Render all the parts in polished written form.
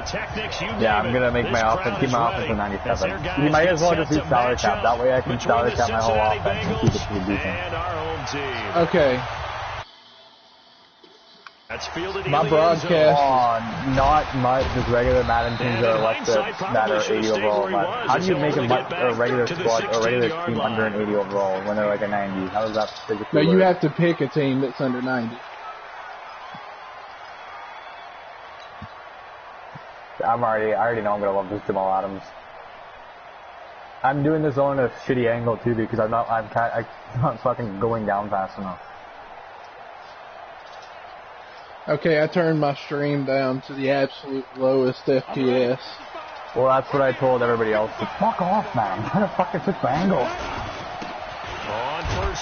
pyrotechnics, you Yeah, I'm going to make my offense, keep my offense at 97. You might as well just do salary cap. That way I can salary cap my whole offense and keep it to the defense. Okay. That's fielded my broadcast. Not much, just regular Madden teams that are 80 overall. How do you make a regular squad or regular team under an 80 overall when they're like a 90? How does that physically work? You have to pick a team that's under 90. I already know I'm gonna love this Jamal Adams. I'm doing this on a shitty angle too because I'm not fucking going down fast enough. Okay, I turned my stream down to the absolute lowest FPS. Well, that's what I told everybody else. Fuck off, man. I'm trying to fucking switch my angle.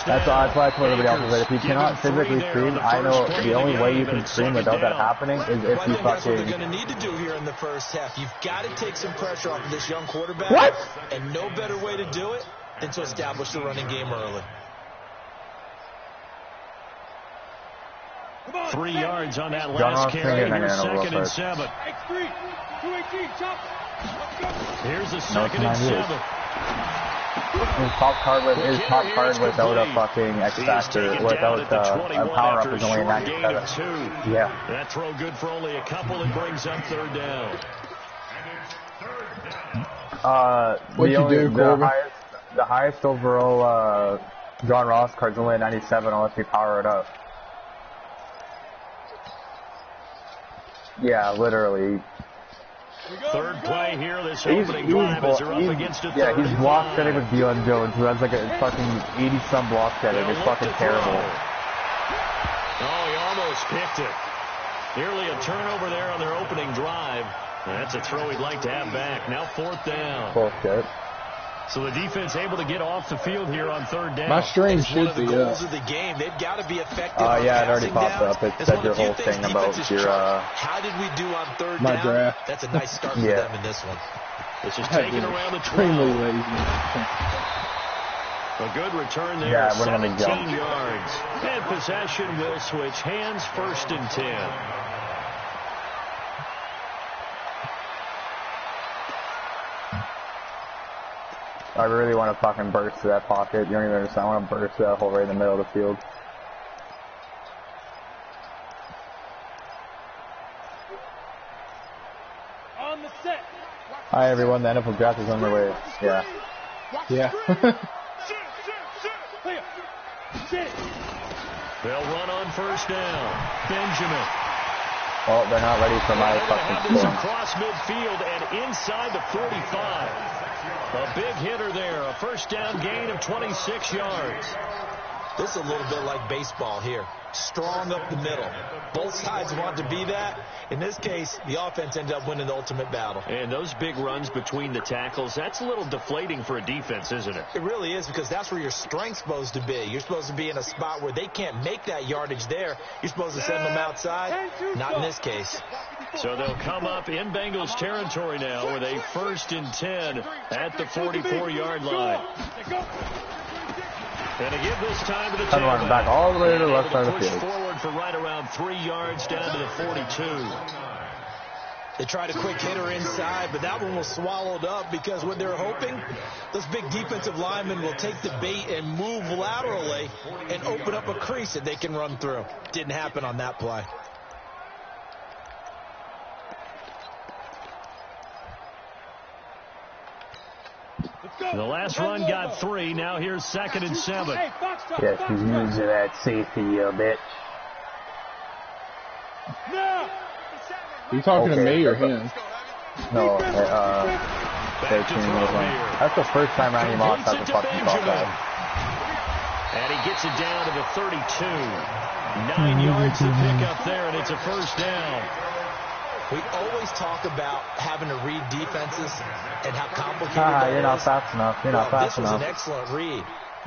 That's why I told everybody else. That if you cannot physically stream, I know the only way you can stream without that happening is if you fucking... That's what they're going to need to do here in the first half. You've got to take some pressure off of this young quarterback. What? And no better way to do it than to establish the running game early. 3 yards on that last carry. Here's 2nd and 7. Here's the 2nd and 7. His top card without a fucking X factor, without a power up is only a 97. Yeah. That throw good for only a couple and brings up 3rd down. The highest overall John Ross card's only a 97 unless we power it up. Yeah, literally. 3rd play here, this opening drive as they're up against a 3rd. Yeah, he's block setting with Deion Jones, who has like a fucking 80-some block setting. It's fucking terrible. Oh, he almost picked it. Nearly a turnover there on their opening drive. That's a throw he'd like to have back. Now 4th down. Bullshit. So the defense able to get off the field here on 3rd down. My stream should be up. Of the game. They've got to be effective. Yeah, it already popped up. It said your whole thing about your how did we do on 3rd my down? Draft. That's a nice start for them in this one. This is taken around the 12. Extremely lazy. A good return there, 17 yards. And possession will switch hands, 1st and 10. I really want to fucking burst to that pocket. You don't even understand. I want to burst to that hole right in the middle of the field. On the set. Hi everyone, the NFL draft is underway. Yeah. Yeah. They'll run on 1st down. Benjamin. Oh, they're not ready for my fucking scoring. Across midfield and inside the 45. A big hitter there. A 1st down gain of 26 yards. This is a little bit like baseball here. Strong up the middle. Both sides want to be that. In this case, the offense ended up winning the ultimate battle. And those big runs between the tackles, that's a little deflating for a defense, isn't it? It really is, because that's where your strength's supposed to be. You're supposed to be in a spot where they can't make that yardage there. You're supposed to send them outside. Not in this case. So they'll come up in Bengals territory now with a 1st and 10 at the 44-yard line. And to give this time to the tailback. Back all the way to the left side of the push field. Forward for right around 3 yards down to the 42. They tried a quick hitter inside, but that one was swallowed up because what they're hoping, those big defensive linemen will take the bait and move laterally and open up a crease that they can run through. Didn't happen on that play. The last run got 3. Now here's 2nd and 7. Yes, he's using that safety a bit. You talking to me or him? No, that's the first time Randy Moss has a fucking caught that. And he gets it down to the 32. 9 yards to pick up there, and it's a 1st down. We always talk about having to read defenses and how complicated that is. You're not fast enough. You're not fast enough. This was an excellent read.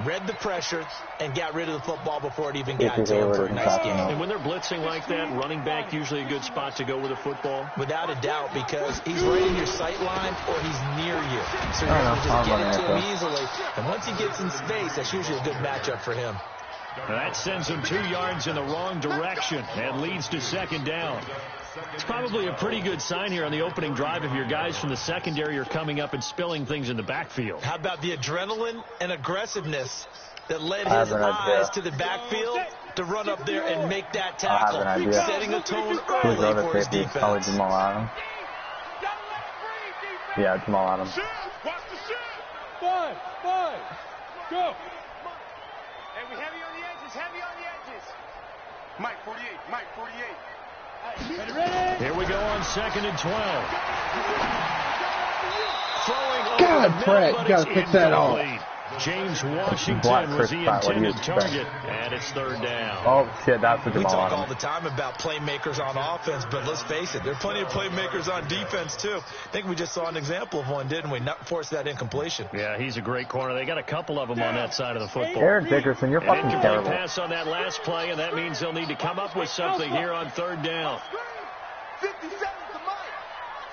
Read the pressure and got rid of the football before it even got to him for a nice game. And when they're blitzing like that, running back usually a good spot to go with a football? Without a doubt, because he's right in your sight line or he's near you. So you're able to just get it to him easily. And once he gets in space, that's usually a good matchup for him. That sends him 2 yards in the wrong direction and leads to 2nd down. It's probably a pretty good sign here on the opening drive if your guys from the secondary are coming up and spilling things in the backfield. How about the adrenaline and aggressiveness that led his eyes to the backfield to run up there and make that tackle, setting a tone early for his defense. Probably Jamal Adams. Yeah, Jamal Adams. Five. Go. Hey, we heavy on the edges. Mike, 48. Ready? Here we go on 2nd and 12. God, Pratt, you got to pick that off. James Washington was the intended target, and it's 3rd down. Oh, shit, that's what We Jamal talk Adams. all the time about playmakers on offense, but let's face it, there are plenty of playmakers on defense, too. I think we just saw an example of one, didn't we? Not force that incompletion. Yeah, he's a great corner. They got a couple of them on that side of the football. Eric Dickerson, you're fucking terrible. Pass on that last play, and that means they'll need to come up with something here on 3rd down. 50 seconds to Mike.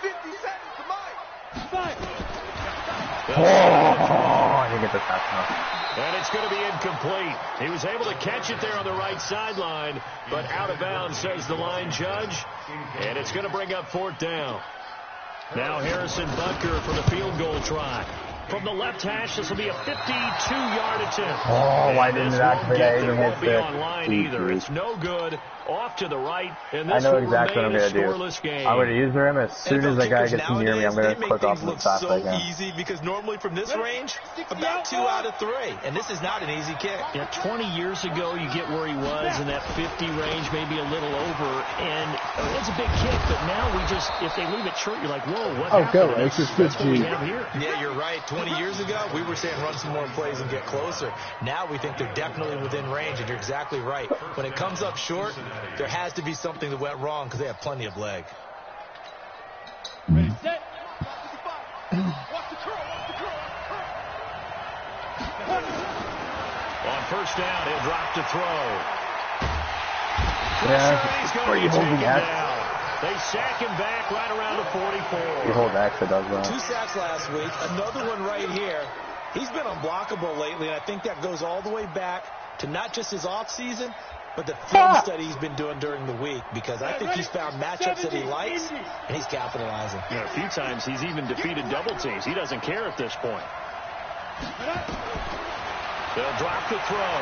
50 seconds to Mike. Five. I didn't get the pass enough. And it's going to be incomplete. He was able to catch it there on the right sideline, but out of bounds, says the line judge. And it's going to bring up 4th down. Now Harrison Butker for the field goal try. From the left hash, this will be a 52-yard attempt. Oh, why didn't it actually even hit be online either. It's no good. Off to the right, and this I know exactly what I'm going to do. Game. I'm going to use him as soon as that guy gets near me. I'm going to click off as fast as I can. Easy because normally from this range, about 2 out of 3, and this is not an easy kick. Yeah, 20 years ago, you get where he was in that 50 range, maybe a little over, and it's a big kick. But now we just, if they leave it short, you're like, whoa, what happened? Go, Aces. Good what we have here. Yeah, you're right. 20 years ago, we were saying run some more plays and get closer. Now we think they're definitely within range, and you're exactly right. When it comes up short, there has to be something that went wrong because they have plenty of leg. Ready, set. Watch the curl. On 1st down, he'll drop to throw. Yeah, where are you holding X? They sack him back right around the 44. You hold X, it does that. 2 sacks last week. Another one right here. He's been unblockable lately, and I think that goes all the way back to not just his offseason, but the film study he's been doing during the week, because I think he's found matchups that he likes, and he's capitalizing. A few times he's even defeated double teams. He doesn't care at this point. They'll drop the throw.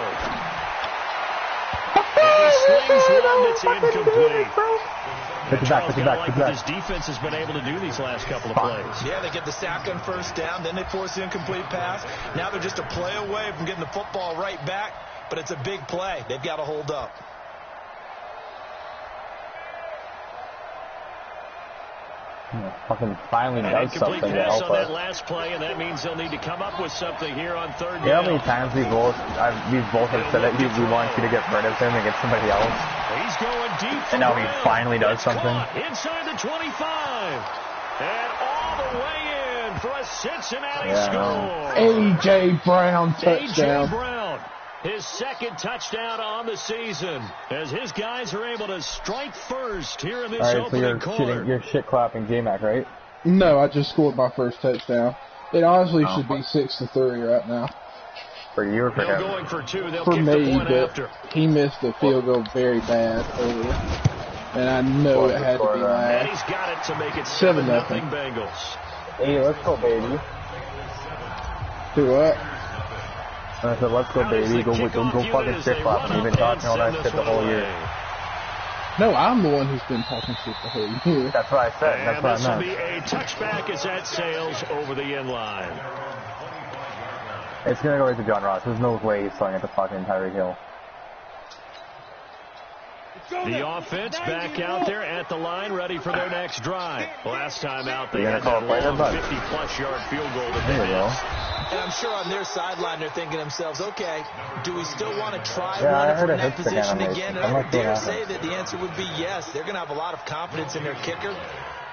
And he slings one that's incomplete. Put it back. His defense has been able to do these last couple of plays. Yeah, they get the sack on 1st down, then they force the incomplete pass. Now they're just a play away from getting the football right back. But it's a big play. They've got to hold up. Fucking finally does something to help on us. that last play, and that means they'll need to come up with something here on 3rd down. You know how many times we both have said that we want you to get rid of him and get somebody else? He's going deep. And now he finally does something. Inside the 25. And all the way in for a Cincinnati score. A.J. Brown touchdown. A.J. Brown. His 2nd touchdown on the season, as his guys are able to strike first here in this opening quarter. You're shit-clapping J-Mac, right? No, I just scored my first touchdown. It honestly should be 6-3 right now. For you or for him? Going for 2. They'll for kick me, the point but after. He missed the field goal very bad earlier. And I know it had to be And last. he's got it to make it 7-0 Bengals. Hey, let's go, baby. Do what? I said, let's go, baby. Go fucking shit-clap. You've been talking all that shit the whole year. No, I'm the one who's been talking shit the whole year. That's what I said. That's what I meant. This will be a touchback as that sails over the end line. It's going to go right to John Ross. There's no way he's throwing it to fucking Tyreek Hill. The offense back out there at the line, ready for their next drive. Last time out, they had that long 50-plus yard field goal that they missed. And I'm sure on their sideline they're thinking to themselves, okay, do we still want to try I running heard from a that hit position again. again? And I would dare sure say that the answer would be yes. They're going to have a lot of confidence in their kicker.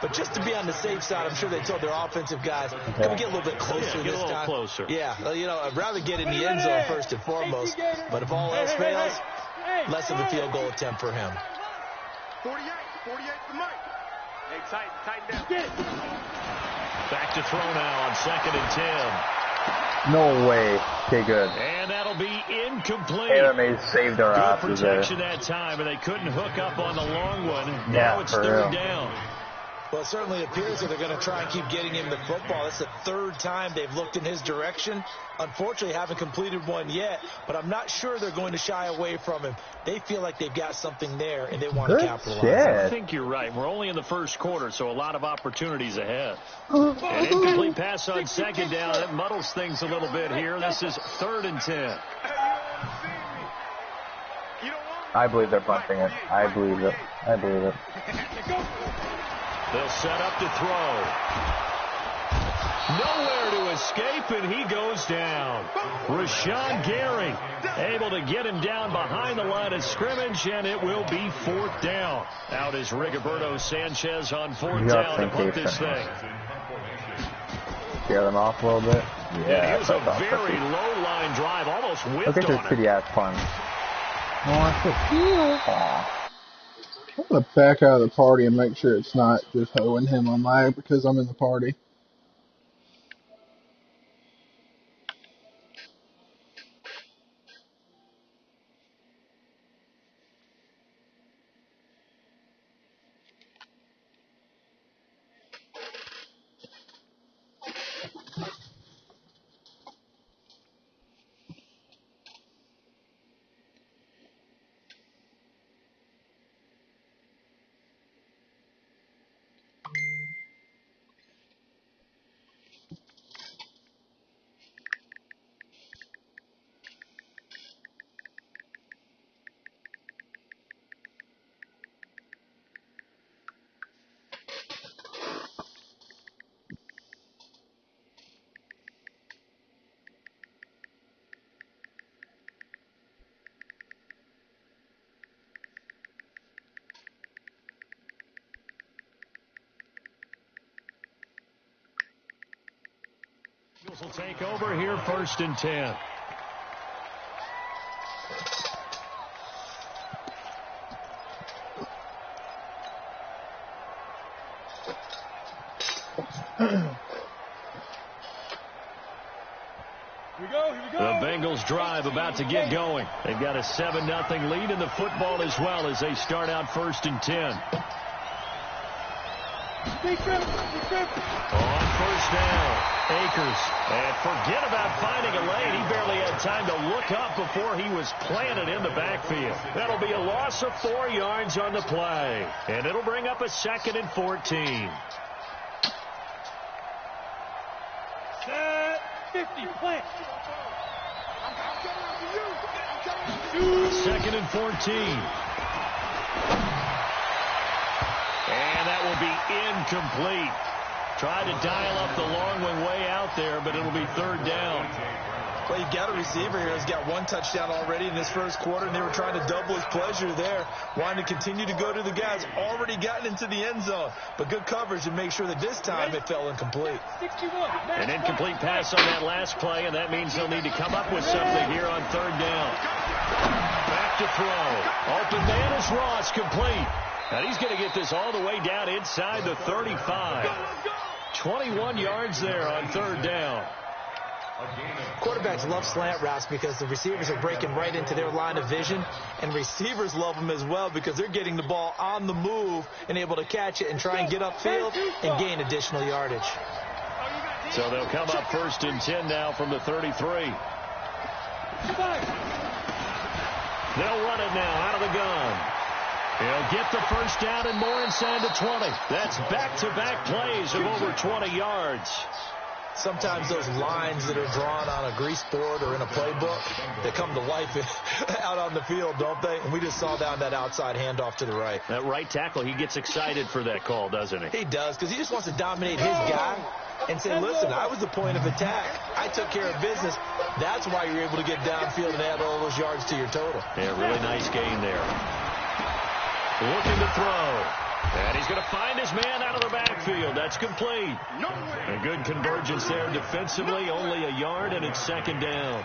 But just to be on the safe side, I'm sure they told their offensive guys, can we get a little bit closer this time? Closer. Yeah, well, you know, I'd rather get in the end zone first and foremost. But if all else fails, less of a field goal attempt for him. 48 for Mike. Hey, tighten down. Back to throw now on 2nd and 10. No way. Okay, good. And that'll be incomplete. Taylor May saved our asses there. Good protection that time, and they couldn't hook up on the long one. Yeah, now it's third real. down. Well, it certainly appears that they're going to try and keep getting him the football. That's the third time they've looked in his direction. Unfortunately, haven't completed one yet, but I'm not sure they're going to shy away from him. They feel like they've got something there, and they want to capitalize. I think you're right. We're only in the first quarter, so a lot of opportunities ahead. An incomplete pass on second down. That muddles things a little bit here. This is 3rd and 10. I believe they're punting it. I believe it. I believe it. They'll set up to throw. Nowhere to escape, and he goes down. Rashawn Gary able to get him down behind the line of scrimmage, and it will be 4th down. Out is Rigoberto Sanchez on 4th down to put this thing. Scare them off a little bit. Yeah, it was a very low-line drive, almost whipped Look at this on pretty-ass punch. I'm going to back out of the party and make sure it's not just hoeing him on lag because I'm in the party. Will take over here, 1st and 10. The Bengals drive about to get going. They've got a 7-0 lead in the football as well as they start out 1st and 10. On 1st down, Akers. And forget about finding a lane. He barely had time to look up before he was planted in the backfield. That'll be a loss of 4 yards on the play. And it'll bring up a 2nd and 14. Set 50, plant. 2nd and 14. And that will be incomplete. Tried to dial up the long one way out there, but it'll be 3rd down. Well, you got a receiver here who's got 1 touchdown already in this first quarter, and they were trying to double his pleasure there, wanting to continue to go to the guys already gotten into the end zone. But good coverage to make sure that this time it fell incomplete. An incomplete pass on that last play, and that means he'll need to come up with something here on 3rd down. Back to throw. Open man is Ross, complete. And he's going to get this all the way down inside the 35. 21 yards there on 3rd down. Quarterbacks love slant routes because the receivers are breaking right into their line of vision, and receivers love them as well because they're getting the ball on the move and able to catch it and try and get upfield and gain additional yardage. So they'll come up 1st and 10 now from the 33. They'll run it now out of the gun. He'll get the 1st down and more inside the 20. That's back-to-back plays of over 20 yards. Sometimes those lines that are drawn on a grease board or in a playbook, they come to life out on the field, don't they? And we just saw down that outside handoff to the right. That right tackle, he gets excited for that call, doesn't he? He does, because he just wants to dominate his guy and say, listen, I was the point of attack. I took care of business. That's why you're able to get downfield and add all those yards to your total. Yeah, really nice gain there. Looking to throw. And he's going to find his man out of the backfield. That's complete. A good convergence there defensively. Only a yard, and it's 2nd down.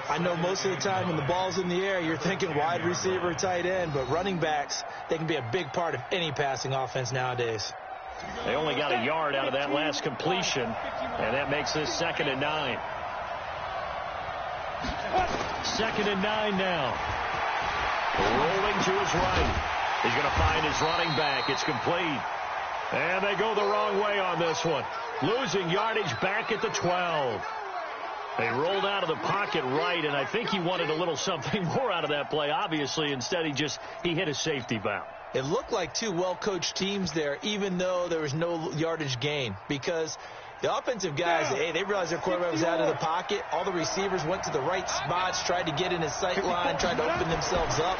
I know most of the time when the ball's in the air, you're thinking wide receiver, tight end, but running backs, they can be a big part of any passing offense nowadays. They only got a yard out of that last completion, and that makes this 2nd and 9. 2nd and 9 now. Rolling to his right. He's going to find his running back. It's complete. And they go the wrong way on this one. Losing yardage back at the 12. They rolled out of the pocket right, and I think he wanted a little something more out of that play. Obviously, instead he hit a safety valve. It looked like two well-coached teams there, even though there was no yardage gain, because the offensive guys, they realized their quarterback was out of the pocket. All the receivers went to the right spots, tried to get in his sight line, tried to open themselves up.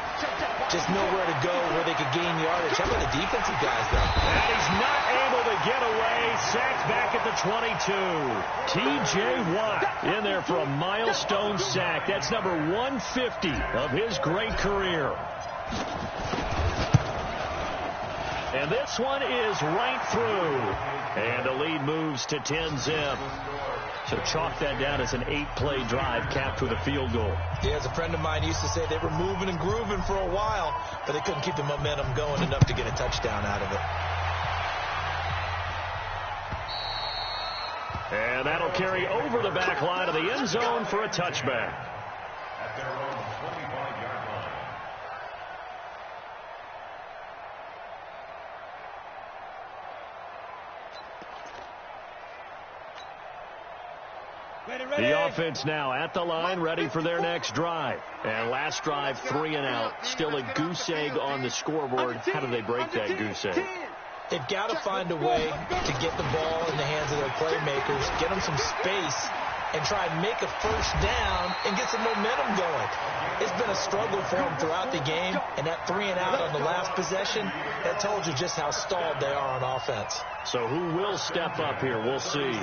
Just nowhere to go where they could gain yardage. How about the defensive guys, though? And he's not able to get away. Sacked back at the 22. T.J. Watt in there for a milestone sack. That's number 150 of his great career. And this one is right through. And the lead moves to 10-zip. So chalk that down as an 8-play drive capped with a field goal. Yeah, as a friend of mine used to say, they were moving and grooving for a while, but they couldn't keep the momentum going enough to get a touchdown out of it. And that'll carry over the back line of the end zone for a touchback. At their own 25-yard line. The offense now at the line, ready for their next drive. And last drive, 3 and out. Still a goose egg on the scoreboard. How do they break that goose egg? They've got to find a way to get the ball in the hands of their playmakers, get them some space, and try and make a first down and get some momentum going. It's been a struggle for them throughout the game, and that 3 and out on the last possession, that told you just how stalled they are on offense. So who will step up here? We'll see.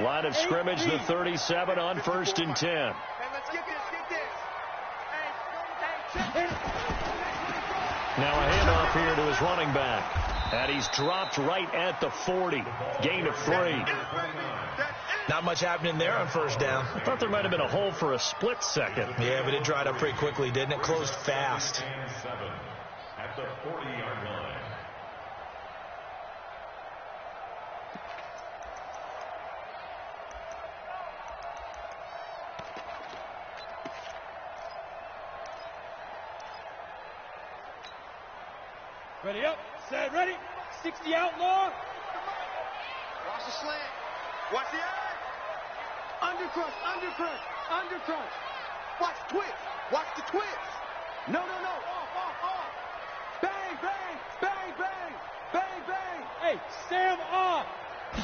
Line of scrimmage, the 37 on 1st and 10. Hey, let's get this, Hey, now a handoff here to his running back. And he's dropped right at the 40. Gain of 3. Not much happening there on first down. I thought there might have been a hole for a split second. Yeah, but it dried up pretty quickly, didn't it? Closed fast. At the 40-yard line. Ready up, set, ready. 60 outlaw. Watch the slant. Watch the eye. Undercrush. Watch the twist. Watch the twist. No. Off. Bang. Hey, Sam off.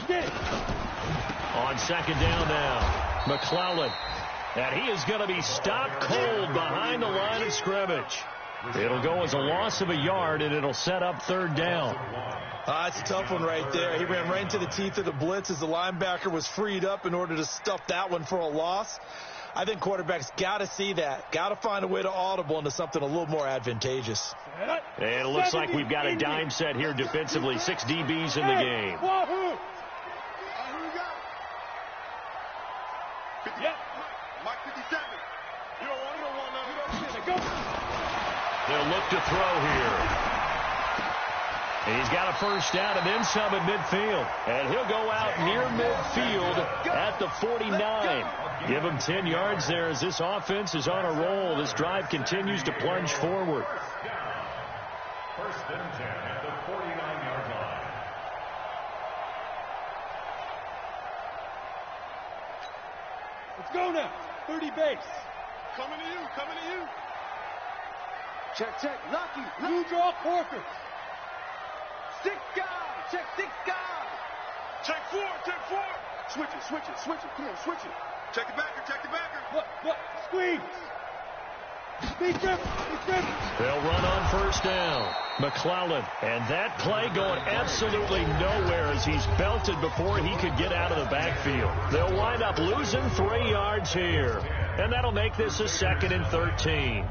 Get it. On 2nd down now, McClellan. And he is going to be stopped cold behind the line of scrimmage. It'll go as a loss of a yard, and it'll set up 3rd down. That's a tough one right there. He ran right into the teeth of the blitz as the linebacker was freed up in order to stuff that one for a loss. I think quarterbacks got to see that. Got to find a way to audible into something a little more advantageous. And it looks like we've got a dime set here defensively. 6 DBs in the game. Wahoo! Yep. Mike 57. You don't want They'll look to throw here. And he's got a first down and then some at midfield. And he'll go out near midfield at the 49. Give him 10 yards there as this offense is on a roll. This drive continues to plunge forward. 1st and 10 at the 49-yard line. Let's go now. 30 base. Coming to you. Check. Lucky. Blue draw Porker. 6 guys. Check 6 guys. Check 4. Switch it. Come on, switch it. Check the backer. Look. Squeeze. Speed grip. They'll run on first down. McClellan. And that play going absolutely nowhere as he's belted before he could get out of the backfield. They'll wind up losing 3 yards here. And that'll make this a 2nd and 13.